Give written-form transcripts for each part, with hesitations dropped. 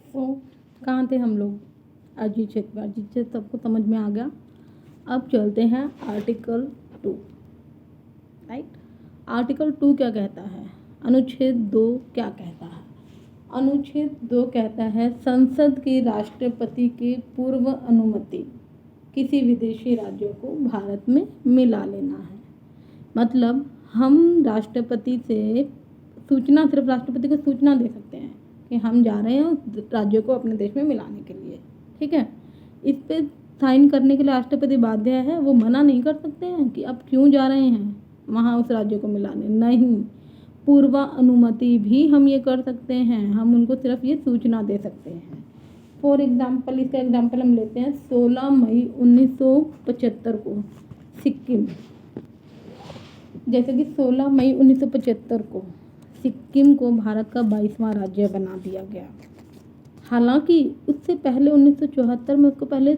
सो कहाँ थे हम लोग? अजीत सबको समझ में आ गया। अब चलते हैं आर्टिकल 2। राइट, आर्टिकल 2 क्या कहता है? अनुच्छेद 2 क्या कहता है? अनुच्छेद 2 कहता है संसद की राष्ट्रपति की पूर्व अनुमति किसी विदेशी राज्यों को भारत में मिला लेना है। मतलब हम राष्ट्रपति से सूचना, सिर्फ राष्ट्रपति को सूचना दे सकते हैं कि हम जा रहे हैं उस राज्यों को अपने देश में मिलाने के लिए। ठीक है, इस पे साइन करने के लिए राष्ट्रपति बाध्य है। वो मना नहीं कर सकते हैं कि आप क्यों जा रहे हैं वहाँ उस राज्य को मिलाने। नहीं, पूर्व अनुमति भी हम ये कर सकते हैं। हम उनको सिर्फ ये सूचना दे सकते हैं। फॉर एग्जाम्पल, इसका एग्जाम्पल हम लेते हैं 16 मई 1975 को सिक्किम, जैसे कि 16 मई 1975 को सिक्किम को भारत का 22वां राज्य बना दिया गया। हालांकि उससे पहले 1974 में उसको पहले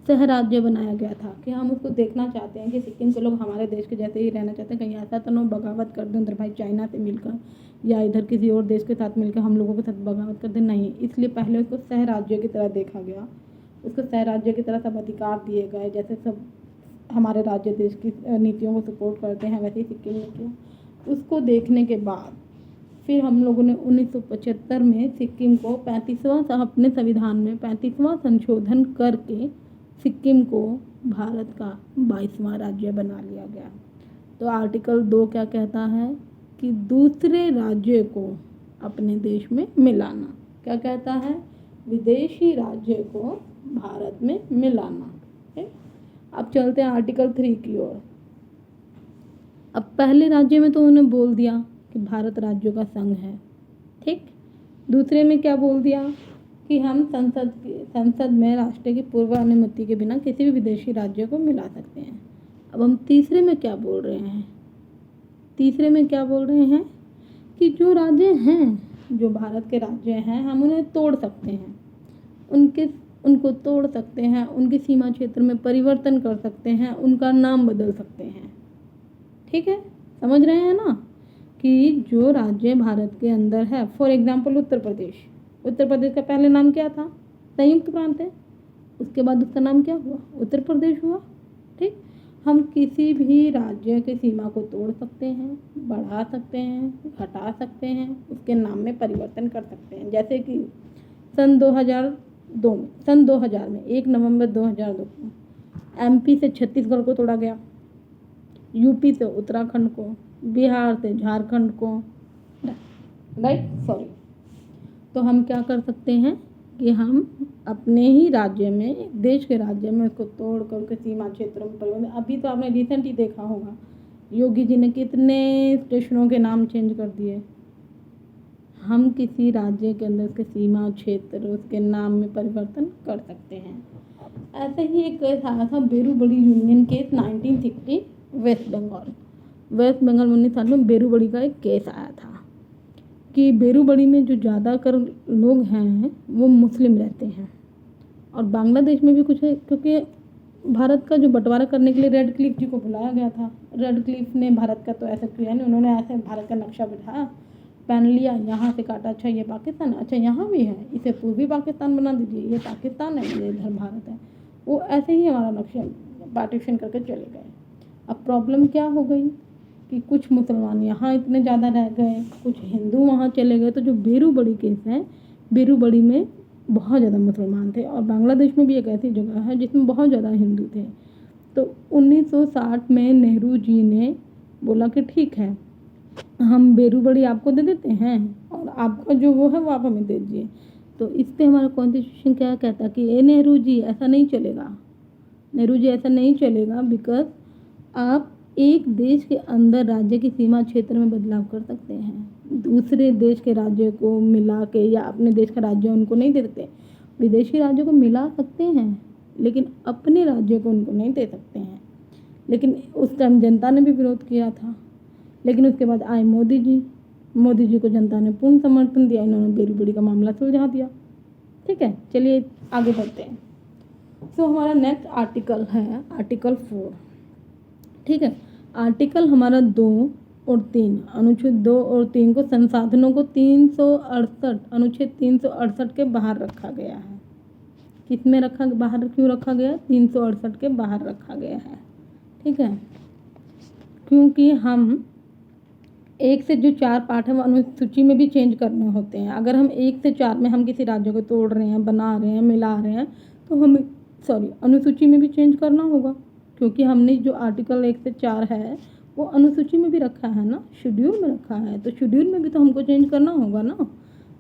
सह राज्य बनाया गया था कि हम उसको देखना चाहते हैं कि सिक्किम के लोग हमारे देश के जैसे ही रहना चाहते हैं, कहीं ऐसा तो ना बगावत कर दें उधर भाई चाइना से मिलकर या इधर किसी और देश के साथ मिलकर हम लोगों के साथ बगावत कर दें। नहीं, इसलिए पहले उसको सह राज्य की तरह देखा गया। उसको सह राज्य की तरह सब अधिकार दिए गए, जैसे सब हमारे राज्य देश की नीतियों को सपोर्ट करते हैं वैसे ही सिक्किम नीतियों। उसको देखने के बाद फिर हम लोगों ने 1975 में सिक्किम को 35वां, अपने संविधान में 35वां संशोधन करके सिक्किम को भारत का 22वां राज्य बना लिया गया। तो आर्टिकल 2 क्या कहता है कि दूसरे राज्य को अपने देश में मिलाना। क्या कहता है? विदेशी राज्य को भारत में मिलाना है। अब चलते हैं आर्टिकल 3 की ओर। अब पहले राज्य में तो उन्होंने बोल दिया कि भारत राज्यों का संघ है। ठीक, दूसरे में क्या बोल दिया कि हम संसद में राष्ट्र की पूर्व अनुमति के बिना किसी भी विदेशी राज्य को मिला सकते हैं। अब हम तीसरे में क्या बोल रहे हैं? तीसरे में क्या बोल रहे हैं कि जो राज्य हैं, जो भारत के राज्य हैं, हम उन्हें तोड़ सकते हैं, उनको तोड़ सकते हैं, उनकी सीमा क्षेत्र में परिवर्तन कर सकते हैं, उनका नाम बदल सकते हैं। ठीक है, समझ रहे हैं ना कि जो राज्य भारत के अंदर है, फॉर एग्जाम्पल उत्तर प्रदेश का पहले नाम क्या था? संयुक्त प्रांत है। उसके बाद उसका नाम क्या हुआ? उत्तर प्रदेश हुआ। ठीक, हम किसी भी राज्य की सीमा को तोड़ सकते हैं, बढ़ा सकते हैं, घटा सकते हैं, उसके नाम में परिवर्तन कर सकते हैं। जैसे कि सन 2000 में 1 नवंबर 2002 को एमपी से छत्तीसगढ़ को तोड़ा गया, यूपी से उत्तराखंड को, बिहार से झारखंड को। राइट, तो हम क्या कर सकते हैं कि हम अपने ही राज्य में, देश के राज्य में उसको तोड़ करके सीमा क्षेत्रों में परिवर्तन। अभी तो आपने रिसेंट ही देखा होगा, योगी जी ने कितने स्टेशनों के नाम चेंज कर दिए। हम किसी राज्य के अंदर उसके सीमा क्षेत्र, उसके नाम में परिवर्तन कर सकते हैं। ऐसे ही एक केस आया था, बेरूबड़ी यूनियन केस 1960, वेस्ट बंगाल में 1960 में बेरूबड़ी का एक केस आया था कि बेरूबड़ी में जो ज़्यादातर लोग हैं वो मुस्लिम रहते हैं। और बांग्लादेश में भी कुछ है, क्योंकि भारत का जो बंटवारा करने के लिए रेड क्लिफ जी को बुलाया गया था। रेड क्लिफ ने भारत का तो ऐसा किया नहीं, उन्होंने ऐसे भारत का नक्शा बिठाया, पहन लिया, यहाँ से काटा, अच्छा ये पाकिस्तान, अच्छा यहाँ भी है, इसे पूर्वी पाकिस्तान बना दीजिए, ये पाकिस्तान है, ये इधर भारत है। वो ऐसे ही हमारा नक्शा पार्टीशन करके चले गए। अब प्रॉब्लम क्या हो गई कि कुछ मुसलमान यहाँ इतने ज़्यादा रह गए, कुछ हिंदू वहाँ चले गए। तो जो बेरूबड़ी केस है, बेरूबड़ी में बहुत ज़्यादा मुसलमान थे, और बांग्लादेश में भी एक ऐसी जगह है जिसमें बहुत ज़्यादा हिंदू थे। तो 1960 में नेहरू जी ने बोला कि ठीक है, हम बेरूबड़ी आपको दे देते हैं और आपका जो वो है वो आप हमें दे दीजिए। तो इस पर हमारा कॉन्स्टिट्यूशन क्या कहता है कि ए नेहरू जी, ऐसा नहीं चलेगा। नेहरू जी, ऐसा नहीं चलेगा, बिकॉज आप एक देश के अंदर राज्य की सीमा क्षेत्र में बदलाव कर सकते हैं, दूसरे देश के राज्य को मिला के, या अपने देश का राज्य उनको नहीं दे सकते। विदेशी राज्यों को मिला सकते हैं लेकिन अपने राज्य को उनको नहीं दे सकते हैं। लेकिन उस टाइम जनता ने भी विरोध किया था। लेकिन उसके बाद आए मोदी जी को जनता ने पूर्ण समर्थन दिया, इन्होंने बेरूबड़ी का मामला सुलझा दिया। ठीक है, चलिए आगे बढ़ते हैं। तो हमारा नेक्स्ट आर्टिकल है आर्टिकल 4। ठीक है, आर्टिकल हमारा 2 और 3, अनुच्छेद 2 और 3 को, संसाधनों को 368 अनुच्छेद 368 के बाहर रखा गया है। किस में रखा, बाहर क्यों रखा गया? 368 के बाहर रखा गया है। ठीक है, क्योंकि हम 1 से जो 4 पार्ट है वो अनुसूची में भी चेंज करने होते हैं। अगर हम 1 से 4 में हम किसी राज्य को तोड़ रहे हैं, बना रहे हैं, मिला रहे हैं, तो हमें अनुसूची में भी चेंज करना होगा, क्योंकि हमने जो आर्टिकल 1 से 4 है वो अनुसूची में भी रखा है ना, शेड्यूल में रखा है, तो शेड्यूल में भी तो हमको चेंज करना होगा ना।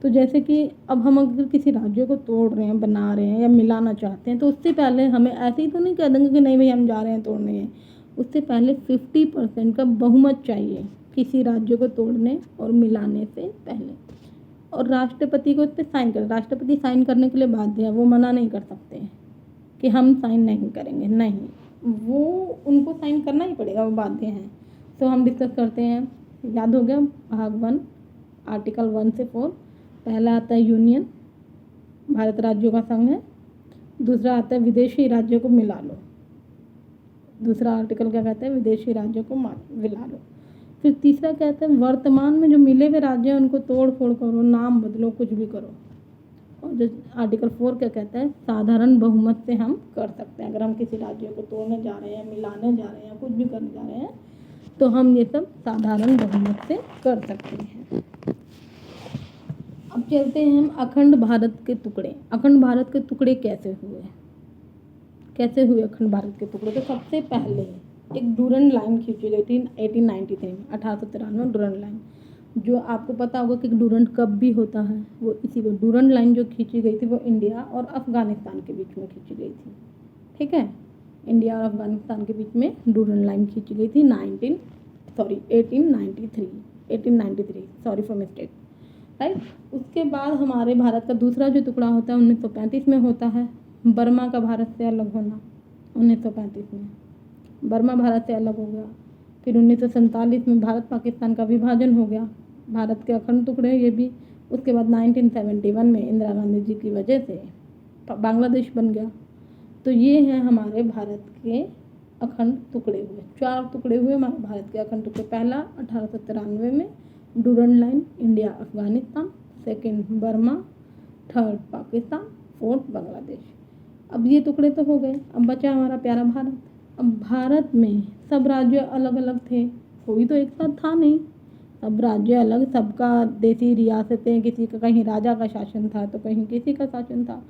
तो जैसे कि अब हम अगर किसी राज्य को तोड़ रहे हैं, बना रहे हैं या मिलाना चाहते हैं, तो उससे पहले हमें ऐसे ही तो नहीं कह देंगे कि नहीं भाई हम जा रहे हैं तोड़ने हैं। उससे पहले 50% का बहुमत चाहिए किसी राज्य को तोड़ने और मिलाने से पहले, और राष्ट्रपति को इस पर साइन कर, राष्ट्रपति साइन करने के लिए बाध्य है, वो मना नहीं कर सकते हैं कि हम साइन नहीं करेंगे, नहीं, वो उनको साइन करना ही पड़ेगा, वो बाध्य हैं। तो हम डिस्कस करते हैं, याद हो गया, भाग 1 आर्टिकल 1 से 4। पहला आता है यूनियन, भारत राज्यों का संघ है। दूसरा आता है विदेशी राज्यों को मिला लो, दूसरा आर्टिकल क्या कहता है? विदेशी राज्यों को मिला लो। फिर तीसरा कहता है वर्तमान में जो मिले हुए राज्य हैं उनको तोड़ फोड़ करो, नाम बदलो, कुछ भी करो। और जो आर्टिकल 4 क्या कहता है? साधारण बहुमत से हम कर सकते हैं। अगर हम किसी राज्य को तोड़ने जा रहे हैं, मिलाने जा रहे हैं, कुछ भी करने जा रहे हैं, तो हम ये सब साधारण बहुमत से कर सकते हैं। अब चलते हैं हम अखंड भारत के टुकड़े। अखंड भारत के टुकड़े कैसे हुए? कैसे हुए अखंड भारत के टुकड़े? तो सबसे पहले एक डूरंड लाइन खींची गई थी 1893 में, 1893 डूरंड लाइन। जो आपको पता होगा कि डूरंड कब भी होता है, वो इसी को डूरंड लाइन जो खींची गई थी वो इंडिया और अफगानिस्तान के बीच में खींची गई थी। ठीक है, इंडिया और अफगानिस्तान के बीच में डूरंड लाइन खींची गई थी 1893, सॉरी फॉर मिस्टेक, राइट। उसके बाद हमारे भारत का दूसरा जो टुकड़ा होता है 1935 में होता है, बर्मा का भारत से अलग होना। 1935 में बर्मा भारत से अलग हो गया। फिर 1947 में भारत पाकिस्तान का विभाजन हो गया, भारत के अखंड टुकड़े ये भी। उसके बाद 1971 में इंदिरा गांधी जी की वजह से बांग्लादेश बन गया। तो ये हैं हमारे भारत के अखंड टुकड़े हुए, 4 टुकड़े हुए हमारे भारत के अखंड टुकड़े। पहला 1893 में Durand line, India Afghanistan. Second Burma, third Pakistan, fourth Bangladesh. अब ये टुकड़े तो हो गए, अब बचा हमारा प्यारा भारत। अब भारत में सब राज्य अलग अलग थे, कोई तो एक साथ था नहीं, सब राज्य अलग, सबका देसी रियासतें, किसी का कहीं राजा का शासन था तो कहीं किसी का शासन था।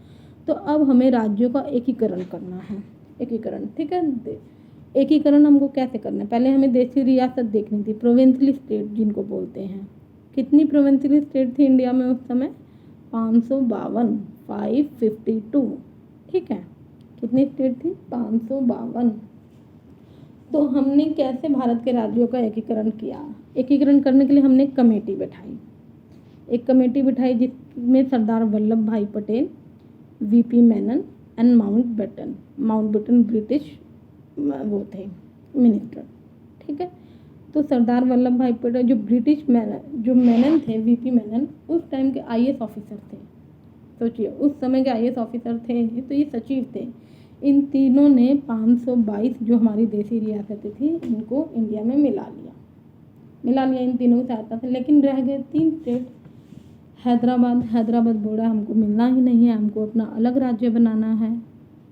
तो अब हमें राज्यों का एकीकरण करना है, एकीकरण। ठीक है, एकीकरण हमको कैसे करना है? पहले हमें देसी रियासत देखनी थी, प्रोविंशियल स्टेट जिनको बोलते हैं। कितनी प्रोविंशियल स्टेट थी इंडिया में उस समय? 552, 552। ठीक है, कितनी स्टेट थी? 552। तो हमने कैसे भारत के राज्यों का एकीकरण किया? एकीकरण करने के लिए हमने एक कमेटी बैठाई, जिसमें सरदार वल्लभ भाई Patel, VP Menon and Mountbatten British वो थे मिनिस्टर। ठीक है, तो सरदार वल्लभ भाई पटेल जो मेनन थे, वीपी मेनन, उस टाइम के आईएएस ऑफिसर थे। सोचिए, उस समय के आईएएस ऑफिसर थे, तो ये सचिव थे। इन तीनों ने 522 जो हमारी देसी रियासतें थी इनको इंडिया में मिला लिया इन तीनों की सहायता से। लेकिन रह गए 3 स्टेट। हैदराबाद बोला हमको मिलना ही नहीं है, हमको अपना अलग राज्य बनाना है।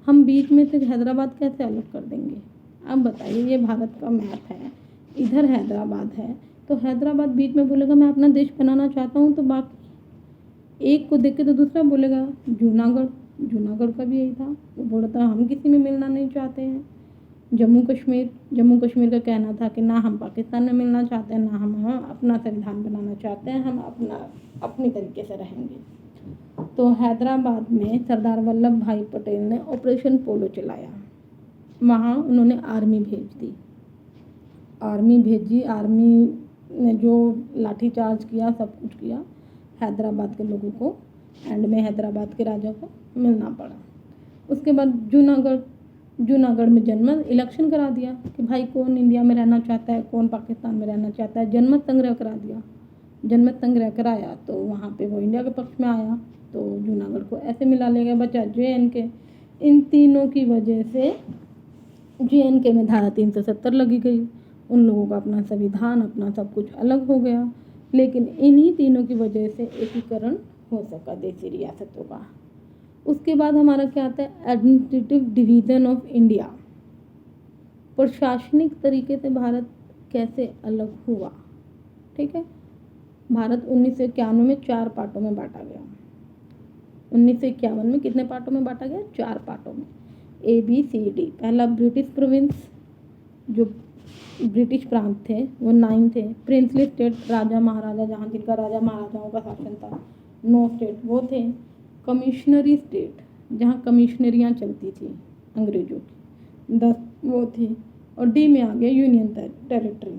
हम बीच में से हैदराबाद कैसे अलग कर देंगे? अब बताइए, ये भारत का मैप है, इधर हैदराबाद है, तो हैदराबाद बीच में बोलेगा मैं अपना देश बनाना चाहता हूँ, तो बाकी एक को देख के तो दूसरा बोलेगा। जूनागढ़ का भी यही था, वो बोला था हम किसी में मिलना नहीं चाहते हैं। जम्मू कश्मीर का कहना था कि ना हम पाकिस्तान में मिलना चाहते हैं, ना हम अपना संविधान बनाना चाहते हैं, हम अपनी तरीके से रहेंगे। तो हैदराबाद में सरदार वल्लभ भाई पटेल ने ऑपरेशन पोलो चलाया। वहाँ उन्होंने आर्मी भेजी, आर्मी ने जो लाठीचार्ज किया, सब कुछ किया, हैदराबाद के लोगों को, एंड में हैदराबाद के राजा को मिलना पड़ा। उसके बाद जूनागढ़ में जनमत इलेक्शन करा दिया कि भाई कौन इंडिया में रहना चाहता है, कौन पाकिस्तान में रहना चाहता है। जनमत संग्रह करा दिया, जनमत संग्रह कराया तो वहाँ पे वो इंडिया के पक्ष में आया, तो जूनागढ़ को ऐसे मिला लेगा। बचा JNK। इन तीनों की वजह से JNK में धारा 370 लगी गई। उन लोगों का अपना संविधान, अपना सब कुछ अलग हो गया। लेकिन इन्हीं तीनों की वजह से एकीकरण हो सका देशी रियासतों का। उसके बाद हमारा क्या आता है, एडमिनिस्ट्रेटिव डिवीज़न ऑफ इंडिया। प्रशासनिक तरीके से भारत कैसे अलग हुआ। ठीक है, भारत 1991 में 4 पार्टों में बांटा गया। 1951 में कितने पार्टों में बांटा गया, 4 पार्टों में, ABCD। पहला ब्रिटिश प्रोविंस, जो ब्रिटिश प्रांत थे वो 9 थे। प्रिंसली स्टेट, राजा महाराजा, जहाँ जिनका राजा महाराजाओं का शासन था, 9 स्टेट वो थे। कमिश्नरी स्टेट, जहाँ कमिश्नरियाँ चलती थी अंग्रेजों की, 10 वो थी। और डी में आ गया यूनियन टेरिटरी,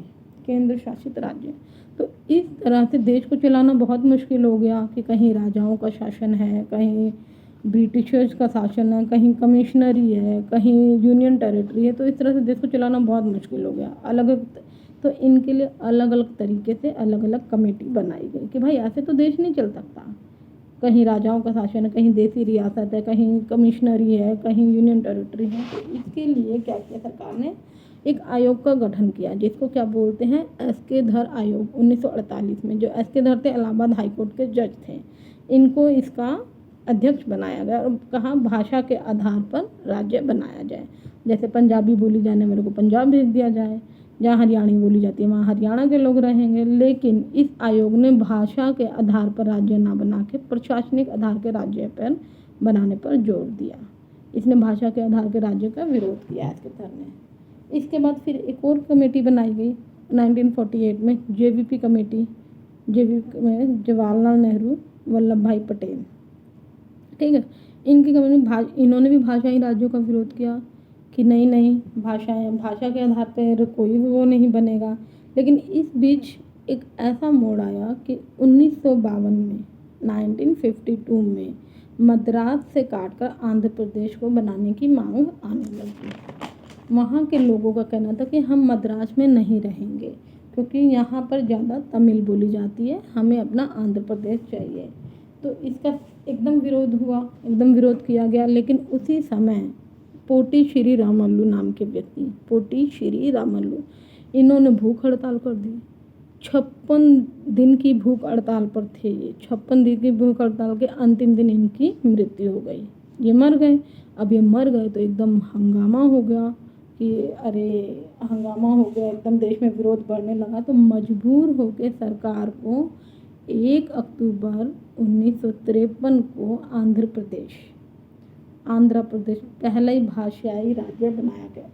केंद्र शासित राज्य। तो इस तरह से देश को चलाना बहुत मुश्किल हो गया कि कहीं राजाओं का शासन है, कहीं ब्रिटिशर्स का शासन है, कहीं कमिश्नरी है, कहीं यूनियन टेरिटरी है। तो इस तरह से देश को चलाना बहुत मुश्किल हो गया। अलग तो इनके लिए अलग अलग तरीके से अलग अलग कमेटी बनाई गई कि भाई ऐसे तो देश नहीं चल सकता। कहीं राजाओं का शासन है, कहीं देसी रियासत है, कहीं कमिश्नरी है, कहीं यूनियन टेरिटरी है। तो इसके लिए क्या किया सरकार ने, एक आयोग का गठन किया जिसको क्या बोलते हैं, SK धर आयोग। 1948 में जो SK धर थे इलाहाबाद हाईकोर्ट के जज थे, इनको इसका अध्यक्ष बनाया गया और कहा भाषा के आधार पर राज्य बनाया जाए। जैसे पंजाबी बोली जाने वालों को पंजाब भेज दिया जाए, जहाँ हरियाणी बोली जाती है वहाँ हरियाणा के लोग रहेंगे। लेकिन इस आयोग ने भाषा के आधार पर राज्य ना बना के प्रशासनिक आधार के राज्य पर बनाने पर जोर दिया। इसने भाषा के आधार के राज्य का विरोध किया SK धर ने। इसके बाद फिर एक और कमेटी बनाई गई 1948 में, JVP कमेटी। JVP में जवाहरलाल नेहरू, वल्लभ भाई पटेल। ठीक है, इनकी कमेटी इन्होंने भी भाषाई राज्यों का विरोध किया कि नहीं भाषा के आधार पर कोई वो नहीं बनेगा। लेकिन इस बीच एक ऐसा मोड़ आया कि 1952 में, 1952 में मद्रास से काटकर आंध्र प्रदेश को बनाने की मांग आने लगी। वहाँ के लोगों का कहना था कि हम मद्रास में नहीं रहेंगे क्योंकि यहाँ पर ज़्यादा तमिल बोली जाती है, हमें अपना आंध्र प्रदेश चाहिए। तो इसका एकदम विरोध हुआ, एकदम विरोध किया गया। लेकिन उसी समय पोटी श्री रामल्लू नाम के व्यक्ति, पोटी श्री रामल्लू, इन्होंने भूख हड़ताल कर दी। 56 दिन की भूख हड़ताल पर थे ये। 56 दिन की भूख हड़ताल के अंतिम दिन इनकी मृत्यु हो गई, ये मर गए। अब ये मर गए तो एकदम हंगामा हो गया कि अरे हंगामा हो गया, एकदम देश में विरोध बढ़ने लगा। तो मजबूर होकर सरकार को 1 अक्टूबर 1953 को आंध्र प्रदेश पहला ही भाषाई राज्य बनाया गया।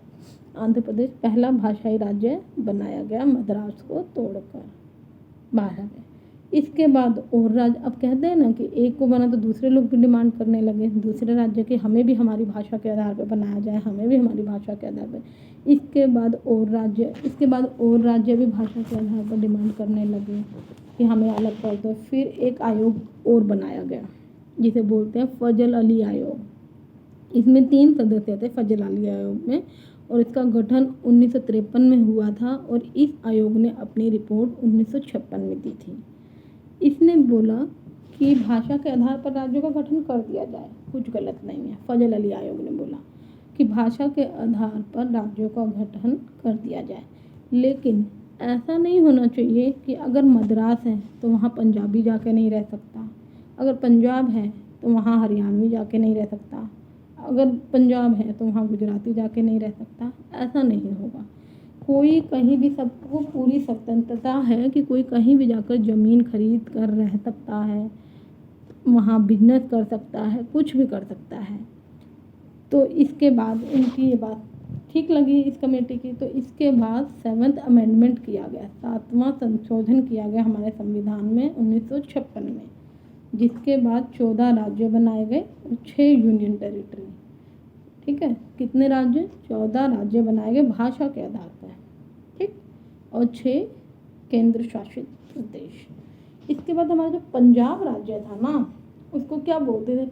आंध्र प्रदेश पहला भाषाई राज्य बनाया गया मद्रास को तोड़कर बाहर में। इसके बाद और राज्य, अब कहते हैं ना कि एक को बना तो दूसरे लोग भी डिमांड करने लगे, दूसरे राज्य के हमें भी हमारी भाषा के आधार पर बनाया जाए, हमें भी हमारी भाषा के आधार पर। इसके बाद और राज्य भी भाषा के आधार पर डिमांड करने लगे कि हमें अलग कर दो। फिर एक आयोग और बनाया गया जिसे बोलते हैं फजल अली आयोग। इसमें 3 सदस्य थे फजल अली आयोग में, और इसका गठन 1953 में हुआ था। और इस आयोग ने अपनी रिपोर्ट 1956 में दी थी। इसने बोला कि भाषा के आधार पर राज्यों का गठन कर दिया जाए, कुछ गलत नहीं है। फजल अली आयोग ने बोला कि भाषा के आधार पर राज्यों का गठन कर दिया जाए, लेकिन ऐसा नहीं होना चाहिए कि अगर मद्रास है तो वहाँ पंजाबी जाके नहीं रह सकता, अगर पंजाब है तो वहाँ हरियाणवी जाके नहीं रह सकता, अगर पंजाब है तो वहाँ गुजराती जाके नहीं रह सकता। ऐसा नहीं होगा। कोई कहीं भी, सबको पूरी स्वतंत्रता है कि कोई कहीं भी जाकर ज़मीन खरीद कर रह सकता है, वहाँ बिजनेस कर सकता है, कुछ भी कर सकता है। तो इसके बाद इनकी ये बात ठीक लगी इस कमेटी की। तो इसके बाद 7th अमेंडमेंट किया गया, 7वां संशोधन किया गया हमारे संविधान में 1956 में, जिसके बाद 14 राज्य बनाए गए और 6 यूनियन टेरिटरी। ठीक है, कितने राज्य, 14 राज्य बनाए गए भाषा के आधार पर, ठीक, और 6 केंद्र शासित प्रदेश। इसके बाद हमारा जो पंजाब राज्य था ना, उसको क्या बोलते थे,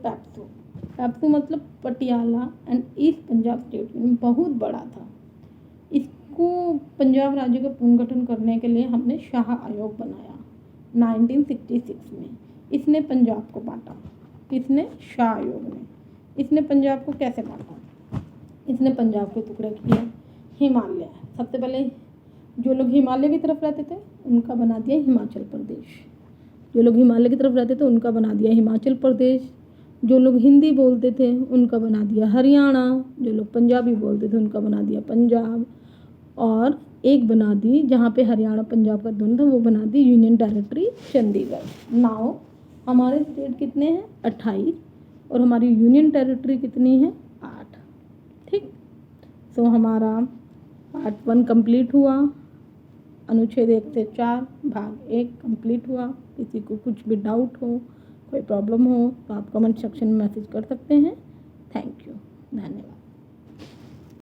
पैप्सू मतलब Patiala and east Punjab state में, बहुत बड़ा था। इसको पंजाब राज्य का पुनर्गठन करने के लिए हमने शाह आयोग बनाया 1966 में। इसने पंजाब को बांटा, इसने शाह आयोग ने। इसने पंजाब को कैसे बांटा, इसने पंजाब के टुकड़े किए। हिमालय सबसे पहले जो लोग हिमालय की तरफ रहते थे उनका बना दिया हिमाचल प्रदेश। जो लोग हिमालय की तरफ रहते थे उनका बना दिया हिमाचल प्रदेश। जो लोग हिंदी बोलते थे उनका बना दिया हरियाणा। जो लोग पंजाबी बोलते थे उनका बना दिया पंजाब। और एक बना दी जहाँ पे हरियाणा पंजाब का दोनों था, वो बना the union territory Chandigarh. Now हमारे स्टेट कितने हैं? 28। और हमारी यूनियन टेरिटरी कितनी है? 8। ठीक। सो हमारा पार्ट 1 कंप्लीट हुआ। अनुच्छेद 1 से 4 भाग 1 कंप्लीट हुआ। किसी को कुछ भी डाउट हो, कोई प्रॉब्लम हो तो आप कमेंट सेक्शन में मैसेज कर सकते हैं।